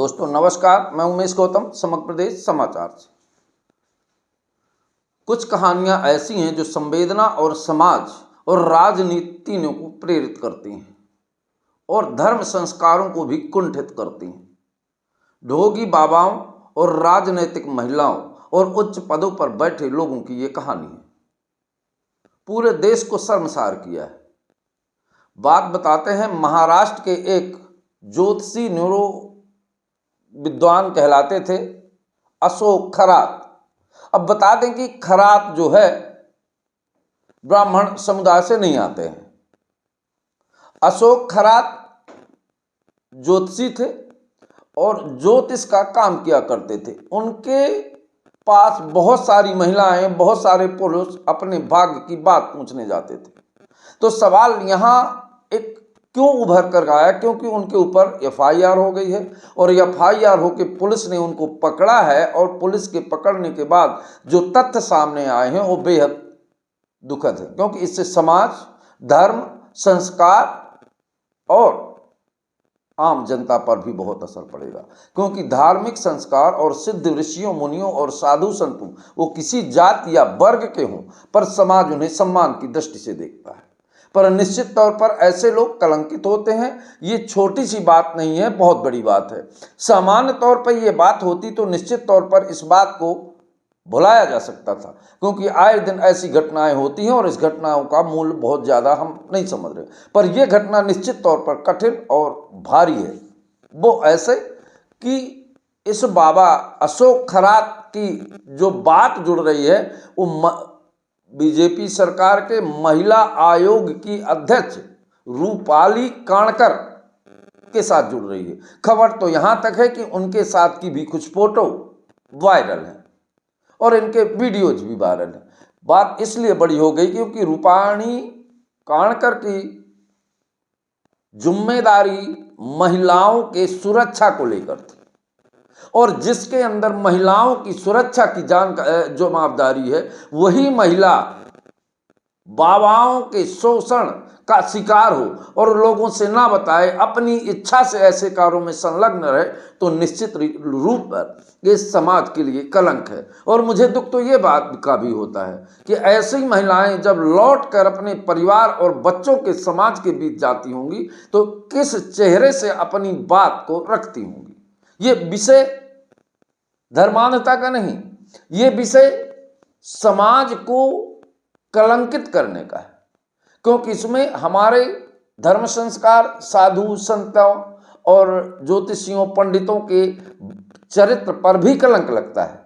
दोस्तों नमस्कार, मैं उमेश गौतम, समग्र प्रदेश समाचार से। कुछ कहानियां ऐसी हैं जो संवेदना और समाज और राजनीति को प्रेरित करती हैं और धर्म संस्कारों को भी कुंठित करती हैं। ढोंगी बाबाओं और राजनीतिक महिलाओं और उच्च पदों पर बैठे लोगों की ये कहानी है। पूरे देश को शर्मसार किया है। बात बताते हैं महाराष्ट्र के एक ज्योतिषी न्यूरो विद्वान कहलाते थे अशोक खरात। अब बता दें कि खरात जो है ब्राह्मण समुदाय से नहीं आते हैं। अशोक खरात ज्योतिषी थे और ज्योतिष का काम किया करते थे। उनके पास बहुत सारी महिलाएं, बहुत सारे पुरुष अपने भाग्य की बात पूछने जाते थे। तो सवाल यहाँ एक क्यों उभर कर आया, क्योंकि उनके ऊपर एफआईआर हो गई है और एफआईआर होकर पुलिस ने उनको पकड़ा है। और पुलिस के पकड़ने के बाद जो तथ्य सामने आए हैं वो बेहद दुखद है, क्योंकि इससे समाज, धर्म, संस्कार और आम जनता पर भी बहुत असर पड़ेगा। क्योंकि धार्मिक संस्कार और सिद्ध ऋषियों, मुनियों और साधु संतों, वो किसी जाति या वर्ग के हों, पर समाज उन्हें सम्मान की दृष्टि से देखता है। पर निश्चित तौर पर ऐसे लोग कलंकित होते हैं। ये छोटी सी बात नहीं है, बहुत बड़ी बात है। सामान्य तौर पर यह बात होती तो निश्चित तौर पर इस बात को भुलाया जा सकता था, क्योंकि आए दिन ऐसी घटनाएं होती हैं और इस घटनाओं का मूल्य बहुत ज़्यादा हम नहीं समझ रहे। पर यह घटना निश्चित तौर पर कठिन और भारी है। वो ऐसे कि इस बाबा अशोक खरात की जो बात जुड़ रही है वो बीजेपी सरकार के महिला आयोग की अध्यक्ष रूपाली काणकर के साथ जुड़ रही है। खबर तो यहां तक है कि उनके साथ की भी कुछ फोटो वायरल है और इनके वीडियोज भी वायरल है। बात इसलिए बड़ी हो गई क्योंकि रूपाली काणकर की जिम्मेदारी महिलाओं के सुरक्षा को लेकर थी और जिसके अंदर महिलाओं की सुरक्षा की जवाबदारी है, वही महिला बाबाओं के शोषण का शिकार हो और लोगों से ना बताए, अपनी इच्छा से ऐसे कार्यों में संलग्न रहे, तो निश्चित रूप पर इस समाज के लिए कलंक है। और मुझे दुख तो ये बात का भी होता है कि ऐसी महिलाएं जब लौट कर अपने परिवार और बच्चों के समाज के बीच जाती होंगी तो किस चेहरे से अपनी बात को रखती होंगी। ये विषय धर्मांधता का नहीं, ये विषय समाज को कलंकित करने का है, क्योंकि इसमें हमारे धर्म संस्कार, साधु संतों और ज्योतिषियों, पंडितों के चरित्र पर भी कलंक लगता है।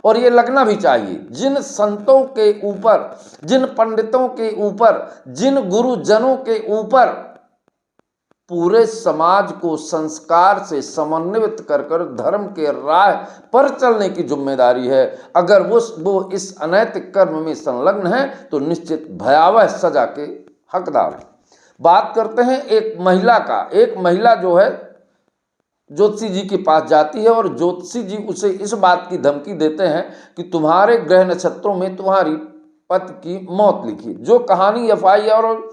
और ये लगना भी चाहिए। जिन संतों के ऊपर, जिन पंडितों के ऊपर, जिन गुरुजनों के ऊपर पूरे समाज को संस्कार से समन्वित कर धर्म के राह पर चलने की जिम्मेदारी है, अगर वो इस अनैतिक कर्म में संलग्न है तो निश्चित भयावह सजा के हकदार है। बात करते हैं एक महिला का। एक महिला जो है ज्योतिषी जी के पास जाती है और ज्योतिषी जी उसे इस बात की धमकी देते हैं कि तुम्हारे ग्रह नक्षत्रों में तुम्हारी पति की मौत लिखी। जो कहानी एफआईआर और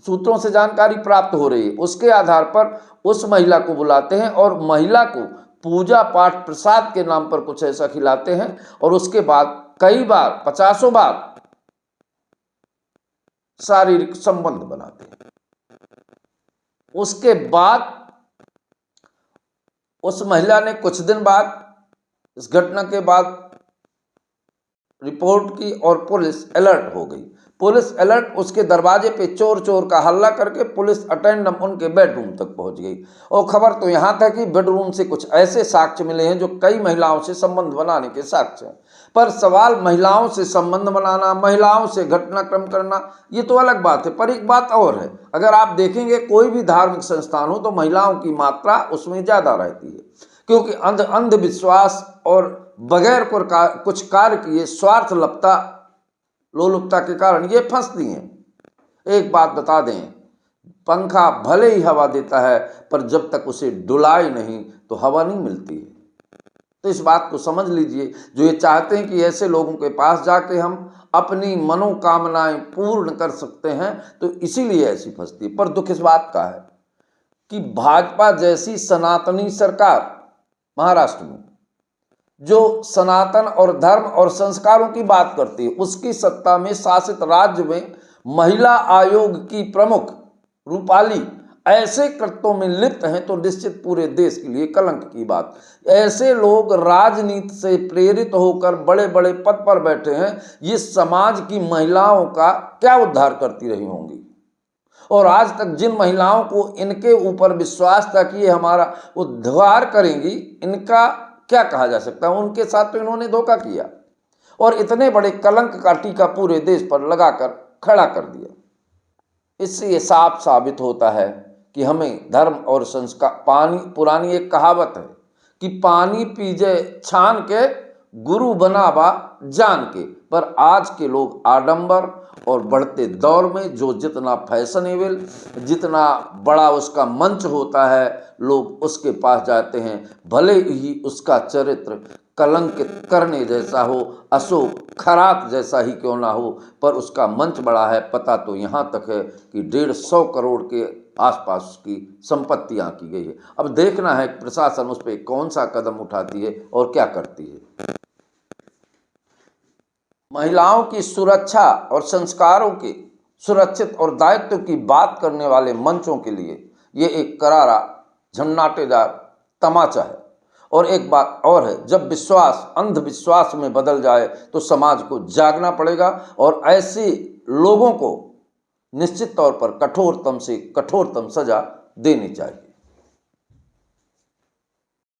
सूत्रों से जानकारी प्राप्त हो रही है, उसके आधार पर उस महिला को बुलाते हैं और महिला को पूजा पाठ प्रसाद के नाम पर कुछ ऐसा खिलाते हैं और उसके बाद कई बार, 50 बार शारीरिक संबंध बनाते हैं। उसके बाद उस महिला ने कुछ दिन बाद, इस घटना के बाद रिपोर्ट की और पुलिस अलर्ट हो गई। पुलिस अलर्ट, उसके दरवाजे पे चोर चोर का हल्ला करके पुलिस अटेंडम उनके बेडरूम तक पहुंच गई। और खबर तो यहाँ तक कि बेडरूम से कुछ ऐसे साक्ष्य मिले हैं जो कई महिलाओं से संबंध बनाने के साक्ष्य हैं। पर सवाल महिलाओं से संबंध बनाना, महिलाओं से घटनाक्रम करना, ये तो अलग बात है। पर एक बात और है, अगर आप देखेंगे कोई भी धार्मिक संस्थान हो तो महिलाओं की मात्रा उसमें ज़्यादा रहती है, क्योंकि अंधविश्वास और बगैर कुछ कार्य किए लोलुपता के कारण ये फंसती हैं। एक बात बता दें, पंखा भले ही हवा देता है पर जब तक उसे डुलाए नहीं तो हवा नहीं मिलती है। तो इस बात को समझ लीजिए। जो ये चाहते हैं कि ऐसे लोगों के पास जाके हम अपनी मनोकामनाएं पूर्ण कर सकते हैं, तो इसीलिए ऐसी फंसती है। पर दुख इस बात का है कि भाजपा जैसी सनातनी सरकार महाराष्ट्र में जो सनातन और धर्म और संस्कारों की बात करती है, उसकी सत्ता में शासित राज्य में महिला आयोग की प्रमुख रूपाली ऐसे कृत्यों में लिप्त हैं तो निश्चित पूरे देश के लिए कलंक की बात। ऐसे लोग राजनीति से प्रेरित होकर बड़े बड़े पद पर बैठे हैं, ये समाज की महिलाओं का क्या उद्धार करती रही होंगी। और आज तक जिन महिलाओं को इनके ऊपर विश्वास था कि ये हमारा उद्धार करेंगी, इनका क्या कहा जा सकता है। उनके साथ तो इन्होंने धोखा किया और इतने बड़े कलंक का टीका पूरे देश पर लगाकर खड़ा कर दिया। इससे ये साफ साबित होता है कि हमें धर्म और संस्कार, पुरानी एक कहावत है कि पानी पीजे छान के गुरु बनावा जान के, पर आज के लोग आडंबर और बढ़ते दौर में जो जितना फैशनेबल, जितना बड़ा उसका मंच होता है, लोग उसके पास जाते हैं, भले ही उसका चरित्र कलंकित करने जैसा हो, अशोक खरात जैसा ही क्यों ना हो, पर उसका मंच बड़ा है। पता तो यहाँ तक है कि 150 करोड़ के आसपास उसकी संपत्तियाँ की गई है। अब देखना है प्रशासन उस पर कौन सा कदम उठाती है और क्या करती है। महिलाओं की सुरक्षा और संस्कारों के सुरक्षित और दायित्व की बात करने वाले मंचों के लिए ये एक करारा झन्नाटेदार तमाचा है। और एक बात और है, जब विश्वास अंधविश्वास में बदल जाए तो समाज को जागना पड़ेगा और ऐसे लोगों को निश्चित तौर पर कठोरतम से कठोरतम सजा देनी चाहिए।